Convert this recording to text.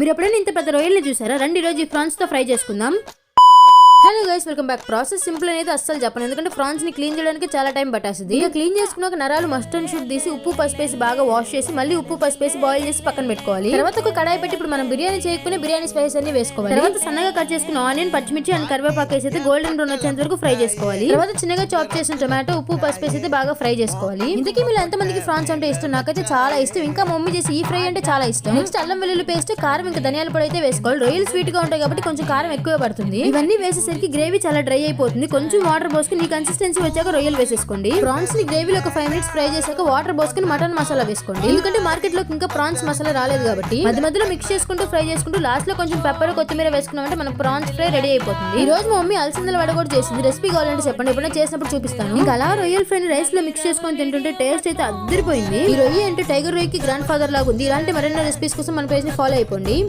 మీరు ఎప్పుడైనా ఇంత పెద్ద రొయ్యల్ని చూసారా? రండి ఈరోజు ఈ ప్రాన్స్ తో ఫ్రై చేసుకుందాం. Hello guys, welcome back. Process simple అనేది అస్సలు చెప్పను, ఎందుకంటే ప్రాన్స్ ని క్లీన్ చేయడానికి చాలా టైం పట్టేస్తుంది. ఇక క్లీన్ చేసుకున్నాక నరాలు మస్ట్ అండ్ షుడ్ తీసి ఉప్పు పసుపేసి బాగా వాష్ చేసి మళ్ళీ ఉప్పు పసుపేసి బాయిల్ చేసి పక్కన పెట్టుకోవాలి. తర్వాత ఒక కడాయి పెట్టి ఇప్పుడు మనం బిర్యానీ చేయకపోయినా బిర్యానీ స్పైసెస్ అన్ని వేసుకోవాలి. తర్వాత సన్నగా కట్ చేసుకున్న ఆనియన్, పచ్చిమిర్చి అండ్ కరివేపాకు వేసి అయితే గోల్డెన్ బ్రౌన్ వచ్చేంత వరకు ఫ్రై చేసుకోవాలి. తర్వాత చిన్నగా చాప్ చేసిన టొమాటో, ఉప్పు పసుపేసి అయితే బాగా ఫ్రై చేసుకోవాలి. ఇంతకీ మీరు ఎంత మందికి ఫ్రాన్స్ అంటే ఇష్టం? నాకైతే చాలా ఇష్టం. ఇంకా మమ్మీ చేసి ఈ ఫ్రై అంటే చాలా ఇష్టం. నెక్స్ట్ అల్లం వెల్లుల్లి పేస్ట్, కారం ఇంకా ధనియాల పొడి అయితే వేసుకోవాలి. రొయ్యలు స్వీట్ గా ఉంటాయి కాబట్టి కొంచెం కారం ఎక్కువ పడుతుంది. ఇవన్నీ వేసేసరికి గ్రేవీ చాలా డ్రై అయిపోతుంది. కొంచెం వాటర్ పోసుకుని కన్సిస్టెన్సీ వచ్చాక రొయ్యలు వేసేసుకోండి. ప్రాన్స్ ని గ్రేవీలో ఒక 5 minutes ఫ్రై చేశాక వాటర్ పోసుకుని మటన్ మసాలా వేసుకోండి. ఎందుకంటే మార్కెట్ లో ఇంకా ప్రాన్స్ మసాలా రాలేదు కాబట్టి మధ్య మధ్యలో మిక్స్ చేసుకుంటూ ఫ్రై చేసుకుంటూ లాస్ట్ లో కొంచెం పెప్పర్, కొత్తిమీర వేసుకున్నామంటే మన ప్రాన్స్ ఫ్రై రెడీ అయిపోతుంది. ఈ రోజు మా మమ్మీ అలసందల వడ కూడా చేసింది. రెసిపీ కావాలంటే చెప్పండి, ఎప్పుడైనా చేసినప్పుడు చూపిస్తాను. ఇంకా అలా రొయ్యల్ ఫ్రై రైస్ లో మిక్స్ చేసుకొని తింటుంటే టేస్ట్ అయితే అదిరిపోయింది. ఈ రొయ్య అంటే టైగర్ రొయ్యకి గ్రాండ్ ఫాదర్ లాగా ఉంది. ఇలాంటి మరిన్ని రెసిపీస్ కోసం మన పేజ్ ని ఫాలో అయిపోండి.